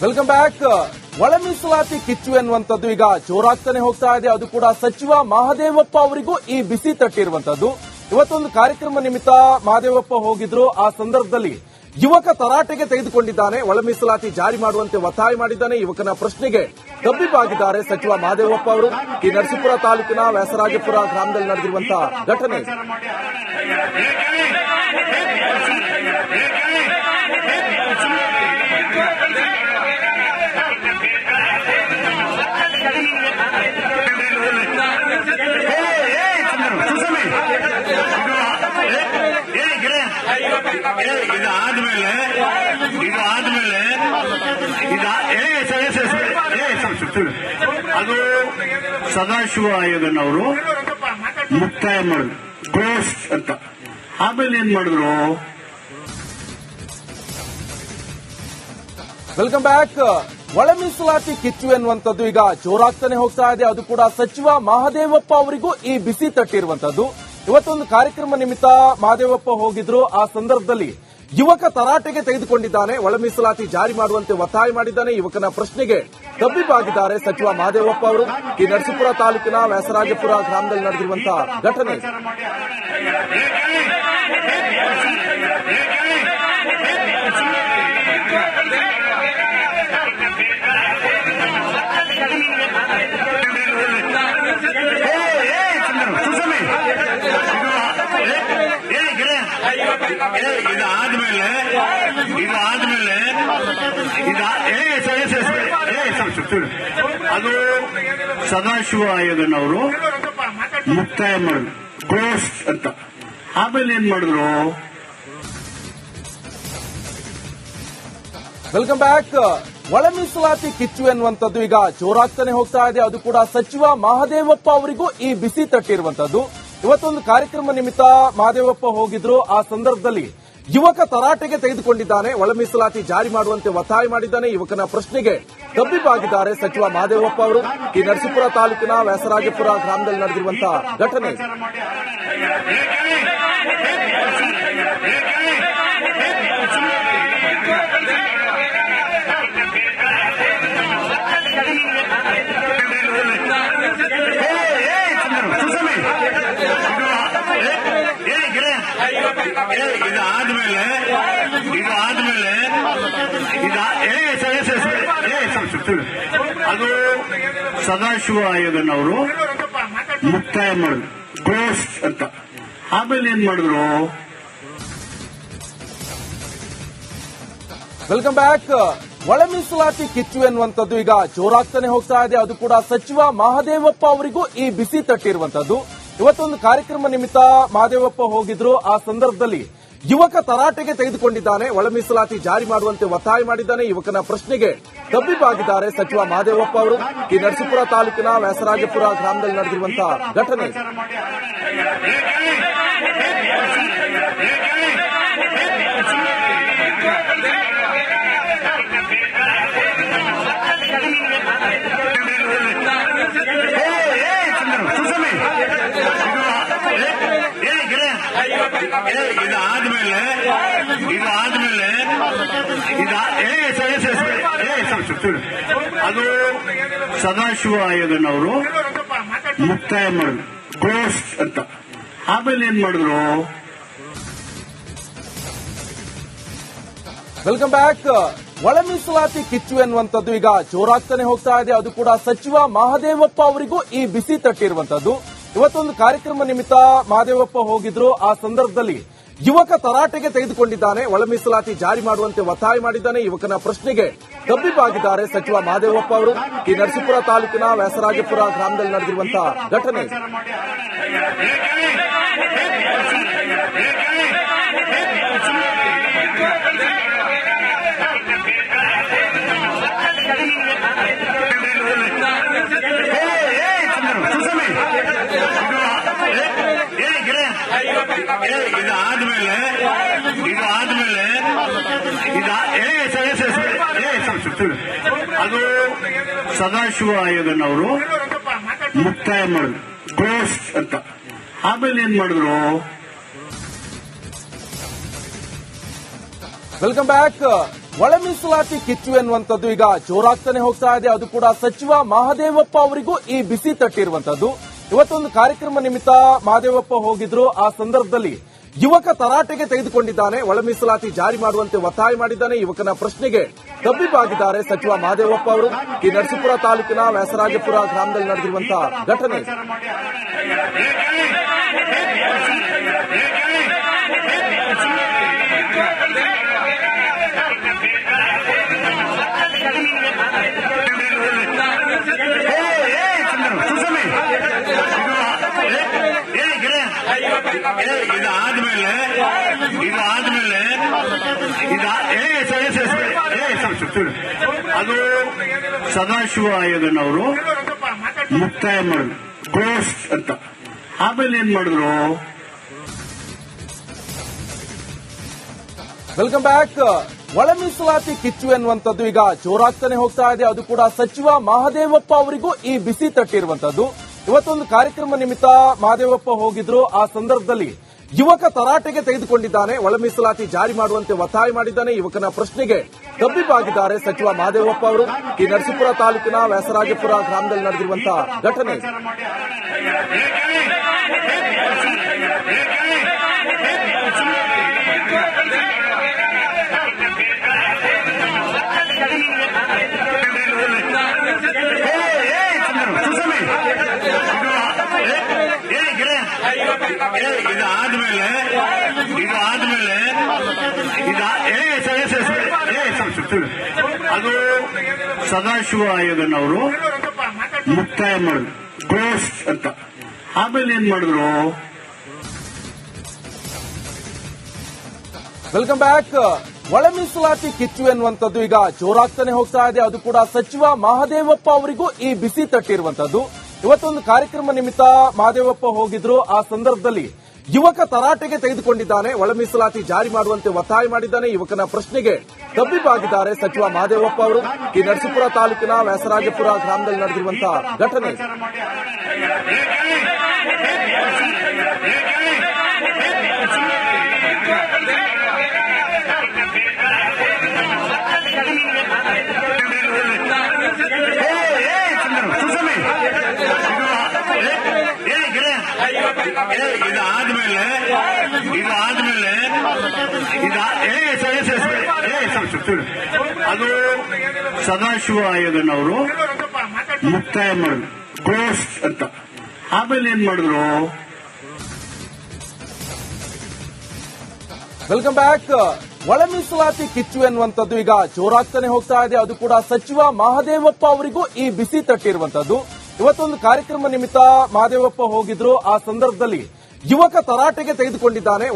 Welcome back. ಒಳ ಮೀಸಲಾತಿ ಕಿಚ್ಚು ಎನ್ನುವಂಥದ್ದು ಈಗ ಜೋರಾಗ್ತಾನೆ ಹೋಗ್ತಾ ಇದೆ. ಅದು ಕೂಡ ಸಚಿವ ಮಹದೇವಪ್ಪ ಅವರಿಗೂ ಈ ಬಿಸಿ ತಟ್ಟಿರುವಂತದ್ದು. ಇವತ್ತೊಂದು ಕಾರ್ಯಕ್ರಮ ನಿಮಿತ್ತ ಮಹದೇವಪ್ಪ ಹೋಗಿದ್ರು. ಆ ಸಂದರ್ಭದಲ್ಲಿ ಯುವಕ ತರಾಟೆಗೆ ತೆಗೆದುಕೊಂಡಿದ್ದಾನೆ. ಒಳ ಮೀಸಲಾತಿ ಜಾರಿ ಮಾಡುವಂತೆ ಒತ್ತಾಯ ಮಾಡಿದ್ದಾನೆ. ಯುವಕನ ಪ್ರಶ್ನೆಗೆ ತಬ್ಬಿಬ್ಬಾಗಿದ್ದಾರೆ ಸಚಿವ ಮಹದೇವಪ್ಪ ಅವರು. ಈ ನರಸೀಪುರ ತಾಲೂಕಿನ ವ್ಯಾಸರಾಜಪುರ ಗ್ರಾಮದಲ್ಲಿ ನಡೆದಿರುವಂತಹ ಘಟನೆ. ಅದು ಸದಾಶಿವ ಆಯೋಗನವರು ಮುಕ್ತಾಯ ಮಾಡಿದ್ರು, ಕ್ಲೋಸ್ ಅಂತ. ಆಮೇಲೆ ಏನ್ ಮಾಡಿದ್ರು? Welcome back. ಒಳ ಮೀಸಲಾತಿ ಕಿಚ್ಚು ಎನ್ನುವಂಥದ್ದು ಈಗ ಜೋರಾಗ್ತಾನೆ ಹೋಗ್ತಾ ಇದೆ. ಅದು ಕೂಡ ಸಚಿವ ಮಹದೇವಪ್ಪ ಅವರಿಗೂ ಈ ಬಿಸಿ ತಟ್ಟಿರುವಂತದ್ದು. ಇವತ್ತೊಂದು ಕಾರ್ಯಕ್ರಮ ನಿಮಿತ್ತ ಮಹದೇವಪ್ಪ ಹೋಗಿದ್ರು. ಆ ಸಂದರ್ಭದಲ್ಲಿ ಯುವಕ ತರಾಟೆಗೆ ತೆಗೆದುಕೊಂಡಿದ್ದಾನೆ. ಒಳ ಮೀಸಲಾತಿ ಜಾರಿ ಮಾಡುವಂತೆ ಒತ್ತಾಯ ಮಾಡಿದ್ದಾನೆ. ಯುವಕನ ಪ್ರಶ್ನೆಗೆ ತಬ್ಬಿಬ್ಬಾಗಿದ್ದಾರೆ ಸಚಿವ ಮಹದೇವಪ್ಪ ಅವರು. ಈ ನರಸೀಪುರ ತಾಲೂಕಿನ ವ್ಯಾಸರಾಜಪುರ ಗ್ರಾಮದಲ್ಲಿ ನಡೆದಿರುವಂತಹ ಘಟನೆ. ಅದು ಸದಾಶಿವ ಆಯೋಗನವರು ಮುಕ್ತಾಯ ಮಾಡಿದ್ರು, ಕ್ಲೋಸ್ ಅಂತ. ಆಮೇಲೆ ಏನ್ ಮಾಡಿದ್ರು? Welcome back. ಒಳ ಮೀಸಲಾತಿ ಕಿಚ್ಚು ಎನ್ನುವಂಥದ್ದು ಈಗ ಜೋರಾಗ್ತಾನೆ ಹೋಗ್ತಾ ಇದೆ. ಅದು ಕೂಡ ಸಚಿವ ಮಹದೇವಪ್ಪ ಅವರಿಗೂ ಈ ಬಿಸಿ ತಟ್ಟಿರುವಂತದ್ದು. ಇವತ್ತೊಂದು ಕಾರ್ಯಕ್ರಮ ನಿಮಿತ್ತ ಮಹದೇವಪ್ಪ ಹೋಗಿದ್ರು. ಆ ಸಂದರ್ಭದಲ್ಲಿ ಯುವಕ ತರಾಟೆಗೆ ತೆಗೆದುಕೊಂಡಿದ್ದಾನೆ. ಒಳ ಮೀಸಲಾತಿ ಜಾರಿ ಮಾಡುವಂತೆ ಒತ್ತಾಯ ಮಾಡಿದ್ದಾನೆ. ಯುವಕನ ಪ್ರಶ್ನೆಗೆ ತಬ್ಬಿಬ್ಬಾಗಿದ್ದಾರೆ ಸಚಿವ ಮಹದೇವಪ್ಪ ಅವರು. ಈ ನರಸೀಪುರ ತಾಲೂಕಿನ ವ್ಯಾಸರಾಜಪುರ ಗ್ರಾಮದಲ್ಲಿ ನಡೆದಿರುವಂತಹ ಘಟನೆ. ಅದು ಸದಾಶಿವ ಆಯೋಗನವರು ಮುಕ್ತಾಯ ಮಾಡಿದ್ರು, ಕ್ಲೋಸ್ ಅಂತ. ಆಮೇಲೆ ಏನ್ ಮಾಡಿದ್ರು? Welcome back. ಒಳ ಮೀಸಲಾತಿ ಕಿಚ್ಚು ಎನ್ನುವಂಥದ್ದು ಈಗ ಜೋರಾಗ್ತಾನೆ ಹೋಗ್ತಾ ಇದೆ. ಅದು ಕೂಡ ಸಚಿವ ಮಹದೇವಪ್ಪ ಅವರಿಗೂ ಈ ಬಿಸಿ ತಟ್ಟಿರುವಂತದ್ದು. ಇವತ್ತೊಂದು ಕಾರ್ಯಕ್ರಮ ನಿಮಿತ್ತ ಮಹದೇವಪ್ಪ ಹೋಗಿದ್ರು. ಆ ಸಂದರ್ಭದಲ್ಲಿ ಯುವಕ ತರಾಟೆಗೆ ತೆಗೆದುಕೊಂಡಿದ್ದಾನೆ. ಒಳ ಮೀಸಲಾತಿ ಜಾರಿ ಮಾಡುವಂತೆ ಒತ್ತಾಯ ಮಾಡಿದ್ದಾನೆ. ಯುವಕನ ಪ್ರಶ್ನೆಗೆ ತಬ್ಬಿಬ್ಬಾಗಿದ್ದಾರೆ ಸಚಿವ ಮಹದೇವಪ್ಪ ಅವರು. ಈ ನರಸೀಪುರ ತಾಲೂಕಿನ ವ್ಯಾಸರಾಜಪುರ ಗ್ರಾಮದಲ್ಲಿ ನಡೆದಿರುವಂತಹ ಘಟನೆ. ಅದು ಸದಾಶಿವ ಆಯೋಗನವರು ಮುಕ್ತಾಯ ಮಾಡಿದ್ರು, ಕ್ಲೋಸ್ ಅಂತ. ಆಮೇಲೆ ಏನ್ ಮಾಡಿದ್ರು? Welcome back. ಒಳ ಮೀಸಲಾತಿ ಕಿಚ್ಚು ಎನ್ನುವಂಥದ್ದು ಈಗ ಜೋರಾಗ್ತಾನೆ ಹೋಗ್ತಾ ಇದೆ. ಅದು ಕೂಡ ಸಚಿವ ಮಹದೇವಪ್ಪ ಅವರಿಗೂ ಈ ಬಿಸಿ ತಟ್ಟಿರುವಂತದ್ದು. ಇವತ್ತೊಂದು ಕಾರ್ಯಕ್ರಮ ನಿಮಿತ್ತ ಮಹದೇವಪ್ಪ ಹೋಗಿದ್ರು. ಆ ಸಂದರ್ಭದಲ್ಲಿ ಯುವಕ ತರಾಟೆಗೆ ತೆಗೆದುಕೊಂಡಿದ್ದಾನೆ. ಒಳ ಮೀಸಲಾತಿ ಜಾರಿ ಮಾಡುವಂತೆ ಒತ್ತಾಯ ಮಾಡಿದ್ದಾನೆ. ಯುವಕನ ಪ್ರಶ್ನೆಗೆ ತಬ್ಬಿಬ್ಬಾಗಿದ್ದಾರೆ ಸಚಿವ ಮಹದೇವಪ್ಪ ಅವರು. ಈ ನರಸೀಪುರ ತಾಲೂಕಿನ ವ್ಯಾಸರಾಜಪುರ ಗ್ರಾಮದಲ್ಲಿ ನಡೆದಿರುವಂತಹ ಘಟನೆ. ಅದು ಸದಾಶಿವ ಆಯೋಗನವರು ಮುಕ್ತಾಯ ಮಾಡಿದ್ರು, ಕ್ಲೋಸ್ ಅಂತ. ಆಮೇಲೆ ಏನ್ ಮಾಡಿದ್ರು? Welcome back. ಒಳ ಮೀಸಲಾತಿ ಕಿಚ್ಚು ಎನ್ನುವಂಥದ್ದು ಈಗ ಜೋರಾಗ್ತಾನೆ ಹೋಗ್ತಾ ಇದೆ. ಅದು ಕೂಡ ಸಚಿವ ಮಹದೇವಪ್ಪ ಅವರಿಗೂ ಈ ಬಿಸಿ ತಟ್ಟಿರುವಂತದ್ದು. ಇವತ್ತೊಂದು ಕಾರ್ಯಕ್ರಮ ನಿಮಿತ್ತ ಮಹದೇವಪ್ಪ ಹೋಗಿದ್ರು. ಆ ಸಂದರ್ಭದಲ್ಲಿ ಯುವಕ ತರಾಟೆಗೆ ತೆಗೆದುಕೊಂಡಿದ್ದಾನೆ. ಒಳ ಮೀಸಲಾತಿ ಜಾರಿ ಮಾಡುವಂತೆ ಒತ್ತಾಯ ಮಾಡಿದ್ದಾನೆ. ಯುವಕನ ಪ್ರಶ್ನೆಗೆ ತಬ್ಬಿಬ್ಬಾಗಿದ್ದಾರೆ ಸಚಿವ ಮಹದೇವಪ್ಪ ಅವರು. ಈ ನರಸೀಪುರ ತಾಲೂಕಿನ ವ್ಯಾಸರಾಜಪುರ ಗ್ರಾಮದಲ್ಲಿ ನಡೆದಿರುವಂತಹ ಘಟನೆ. ಅದು ಸದಾಶಿವ ಆಯೋಗನವರು ಮುಕ್ತಾಯ ಮಾಡಿದ್ರು, ಕ್ಲೋಸ್ ಅಂತ. ಆಮೇಲೆ ಏನ್ ಮಾಡಿದ್ರು? Welcome back. ಒಳ ಮೀಸಲಾತಿ ಕಿಚ್ಚು ಎನ್ನುವಂಥದ್ದು ಈಗ ಜೋರಾಗ್ತಾನೆ ಹೋಗ್ತಾ ಇದೆ. ಅದು ಕೂಡ ಸಚಿವ ಮಹದೇವಪ್ಪ ಅವರಿಗೂ ಈ ಬಿಸಿ ತಟ್ಟಿರುವಂತದ್ದು. ಇವತ್ತೊಂದು ಕಾರ್ಯಕ್ರಮ ನಿಮಿತ್ತ ಮಹದೇವಪ್ಪ ಹೋಗಿದ್ರು. ಆ ಸಂದರ್ಭದಲ್ಲಿ ಯುವಕ ತರಾಟೆಗೆ ತೆಗೆದುಕೊಂಡಿದ್ದಾನೆ. ಒಳ ಮೀಸಲಾತಿ ಜಾರಿ ಮಾಡುವಂತೆ ಒತ್ತಾಯ ಮಾಡಿದ್ದಾನೆ. ಯುವಕನ ಪ್ರಶ್ನೆಗೆ ತಬ್ಬಿಬ್ಬಾಗಿದ್ದಾರೆ ಸಚಿವ ಮಹದೇವಪ್ಪ ಅವರು. ಈ ನರಸೀಪುರ ತಾಲೂಕಿನ ವ್ಯಾಸರಾಜಪುರ ಗ್ರಾಮದಲ್ಲಿ ನಡೆದಿರುವಂತಹ ಘಟನೆ. ಅದು ಸದಾಶಿವ ಆಯೋಗನವರು ಮುಕ್ತಾಯ ಮಾಡಿದ್ರು, ಕ್ಲೋಸ್ ಅಂತ. ಆಮೇಲೆ ಏನ್ ಮಾಡಿದ್ರು? Welcome back. ಒಳ ಮೀಸಲಾತಿ ಕಿಚ್ಚು ಎನ್ನುವಂಥದ್ದು ಈಗ ಜೋರಾಗ್ತಾನೆ ಹೋಗ್ತಾ ಇದೆ. ಅದು ಕೂಡ ಸಚಿವ ಮಹದೇವಪ್ಪ ಅವರಿಗೂ ಈ ಬಿಸಿ ತಟ್ಟಿರುವಂತದ್ದು. ಇವತ್ತೊಂದು ಕಾರ್ಯಕ್ರಮ ನಿಮಿತ್ತ ಮಹದೇವಪ್ಪ ಹೋಗಿದ್ರು. ಆ ಸಂದರ್ಭದಲ್ಲಿ ಯುವಕ ತರಾಟೆಗೆ ತೆಗೆದುಕೊಂಡಿದ್ದಾನೆ. ಒಳ ಮೀಸಲಾತಿ ಜಾರಿ ಮಾಡುವಂತೆ ಒತ್ತಾಯ ಮಾಡಿದ್ದಾನೆ. ಯುವಕನ ಪ್ರಶ್ನೆಗೆ ತಬ್ಬಿಬ್ಬಾಗಿದ್ದಾರೆ ಸಚಿವ ಮಹದೇವಪ್ಪ ಅವರು. ಈ ನರಸೀಪುರ ತಾಲೂಕಿನ ವ್ಯಾಸರಾಜಪುರ ಗ್ರಾಮದಲ್ಲಿ ನಡೆದಿರುವಂತಹ ಘಟನೆ. ಅದು ಸದಾಶಿವ ಆಯೋಗನವರು ಮುಕ್ತಾಯ ಮಾಡಿದ್ರು, ಕ್ಲೋಸ್ ಅಂತ. ಆಮೇಲೆ ಏನ್ ಮಾಡಿದ್ರು? Welcome back. ಒಳ ಮೀಸಲಾತಿ ಕಿಚ್ಚು ಎನ್ನುವಂಥದ್ದು ಈಗ ಜೋರಾಗ್ತಾನೆ ಹೋಗ್ತಾ ಇದೆ. ಅದು ಕೂಡ ಸಚಿವ ಮಹದೇವಪ್ಪ ಅವರಿಗೂ ಈ ಬಿಸಿ ತಟ್ಟಿರುವಂತದ್ದು. ಇವತ್ತೊಂದು ಕಾರ್ಯಕ್ರಮ ನಿಮಿತ್ತ ಮಹದೇವಪ್ಪ ಹೋಗಿದ್ರು. ಆ ಸಂದರ್ಭದಲ್ಲಿ ಯುವಕ ತರಾಟೆಗೆ ತೆಗೆದುಕೊಂಡಿದ್ದಾನೆ.